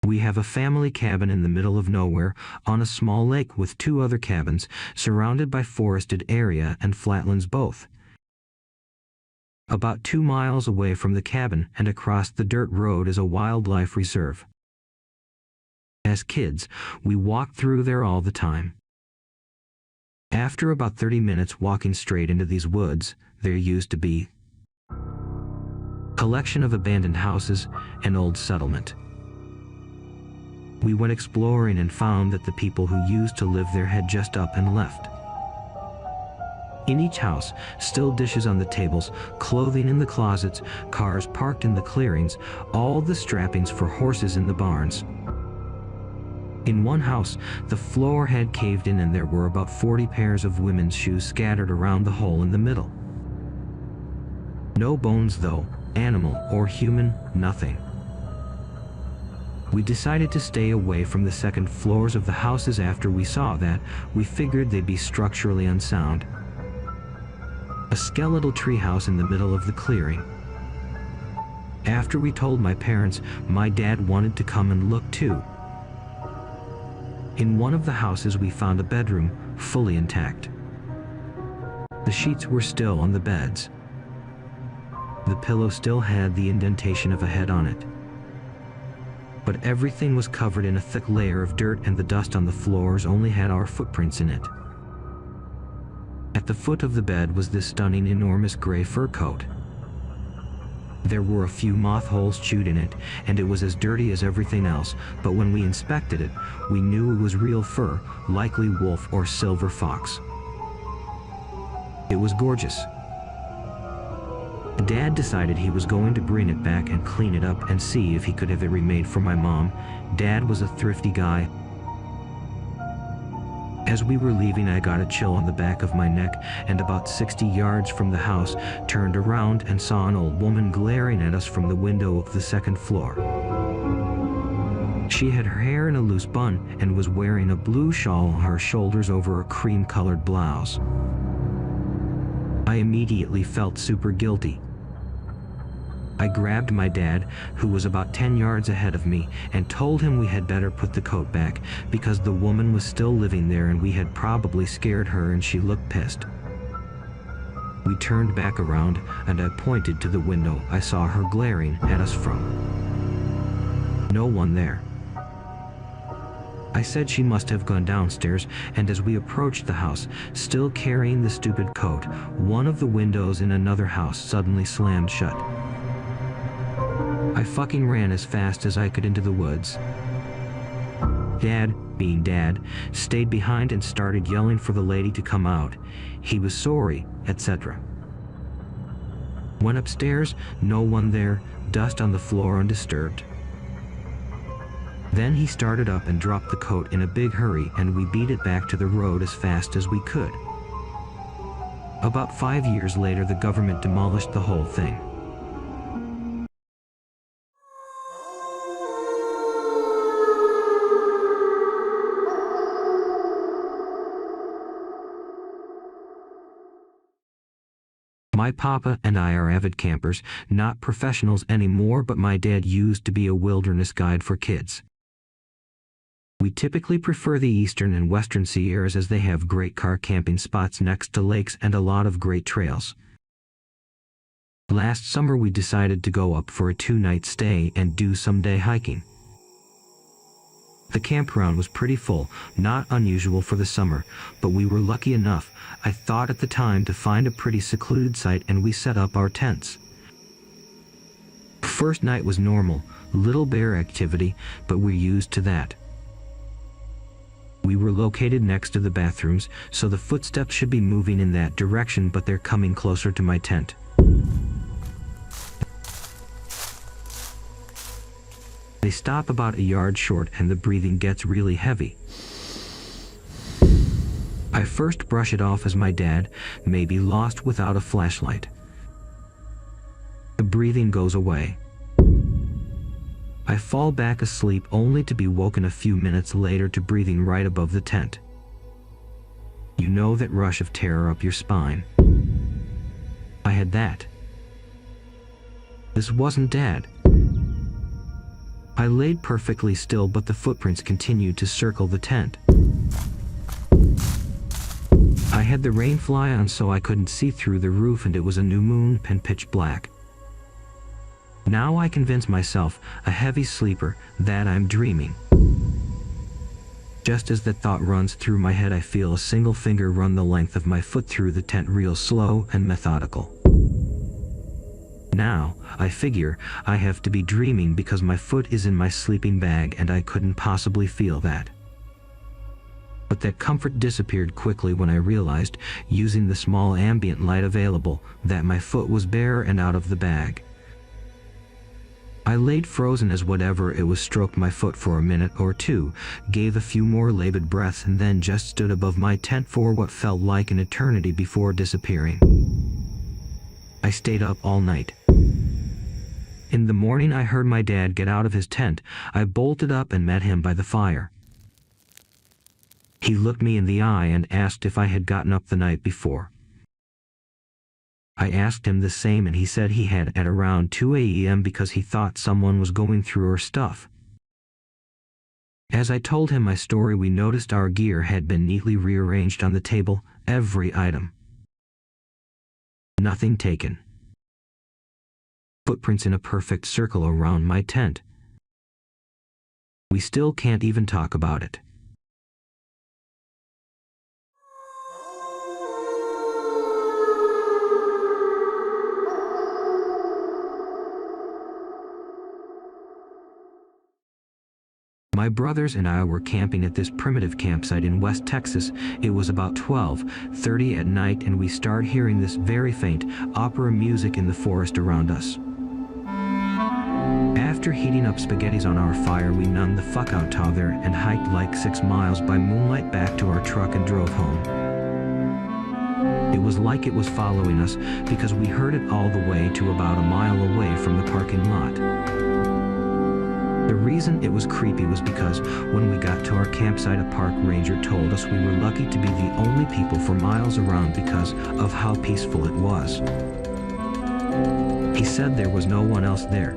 We have a family cabin in the middle of nowhere on a small lake with 2 other cabins surrounded by forested area and flatlands both. About 2 miles away from the cabin and across the dirt road is a wildlife reserve. As kids, we walked through there all the time. After about 30 minutes walking straight into these woods, there used to be a collection of abandoned houses, an old settlement. We went exploring and found that the people who used to live there had just up and left. In each house, still dishes on the tables, clothing in the closets, cars parked in the clearings, all the strappings for horses in the barns. In one house, the floor had caved in and there were about 40 pairs of women's shoes scattered around the hole in the middle. No bones though, animal or human, nothing. We decided to stay away from the second floors of the houses after we saw that. We figured they'd be structurally unsound. A skeletal treehouse in the middle of the clearing. After we told my parents, my dad wanted to come and look too. In one of the houses we found a bedroom, fully intact. The sheets were still on the beds. The pillow still had the indentation of a head on it. But everything was covered in a thick layer of dirt and the dust on the floors only had our footprints in it. At the foot of the bed was this stunning enormous gray fur coat. There were a few moth holes chewed in it, and it was as dirty as everything else, but when we inspected it, we knew it was real fur, likely wolf or silver fox. It was gorgeous. Dad decided he was going to bring it back and clean it up and see if he could have it remade for my mom. Dad was a thrifty guy. As we were leaving, I got a chill on the back of my neck, and about 60 yards from the house, turned around and saw an old woman glaring at us from the window of the second floor. She had her hair in a loose bun and was wearing a blue shawl on her shoulders over a cream-colored blouse. I immediately felt super guilty. I grabbed my dad, who was about 10 yards ahead of me, and told him we had better put the coat back because the woman was still living there and we had probably scared her and she looked pissed. We turned back around and I pointed to the window I saw her glaring at us from. No one there. I said she must have gone downstairs, and as we approached the house, still carrying the stupid coat, one of the windows in another house suddenly slammed shut. I fucking ran as fast as I could into the woods. Dad, being Dad, stayed behind and started yelling for the lady to come out. He was sorry, etc. Went upstairs, no one there, dust on the floor undisturbed. Then he started up and dropped the coat in a big hurry, and we beat it back to the road as fast as we could. About 5 years later, the government demolished the whole thing. My papa and I are avid campers, not professionals anymore, but my dad used to be a wilderness guide for kids. We typically prefer the eastern and western Sierras as they have great car camping spots next to lakes and a lot of great trails. Last summer we decided to go up for a 2-night stay and do some day hiking. The campground was pretty full, not unusual for the summer, but we were lucky enough, I thought at the time, to find a pretty secluded site and we set up our tents. First night was normal, little bear activity, but we're used to that. We were located next to the bathrooms, so the footsteps should be moving in that direction, but they're coming closer to my tent. They stop about a yard short and the breathing gets really heavy. I first brush it off as my dad may be lost without a flashlight. The breathing goes away. I fall back asleep only to be woken a few minutes later to breathing right above the tent. You know that rush of terror up your spine? I had that. This wasn't Dad. I laid perfectly still, but the footprints continued to circle the tent. I had the rain fly on so I couldn't see through the roof, and it was a new moon and pitch black. Now I convince myself, a heavy sleeper, that I'm dreaming. Just as that thought runs through my head, I feel a single finger run the length of my foot through the tent, real slow and methodical. Now, I figure, I have to be dreaming because my foot is in my sleeping bag and I couldn't possibly feel that. But that comfort disappeared quickly when I realized, using the small ambient light available, that my foot was bare and out of the bag. I laid frozen as whatever it was stroked my foot for a minute or two, gave a few more labored breaths, and then just stood above my tent for what felt like an eternity before disappearing. I stayed up all night. In the morning I heard my dad get out of his tent. I bolted up and met him by the fire. He looked me in the eye and asked if I had gotten up the night before. I asked him the same, and he said he had at around 2 a.m. because he thought someone was going through our stuff. As I told him my story, we noticed our gear had been neatly rearranged on the table, every item. Nothing taken. Footprints in a perfect circle around my tent. We still can't even talk about it. My brothers and I were camping at this primitive campsite in West Texas. It was about 12:30 at night, and we started hearing this very faint opera music in the forest around us. After heating up spaghettis on our fire, we numbed the fuck out there and hiked like 6 miles by moonlight back to our truck and drove home. It was like it was following us because we heard it all the way to about a mile away from the parking lot. The reason it was creepy was because when we got to our campsite, a park ranger told us we were lucky to be the only people for miles around because of how peaceful it was. He said there was no one else there.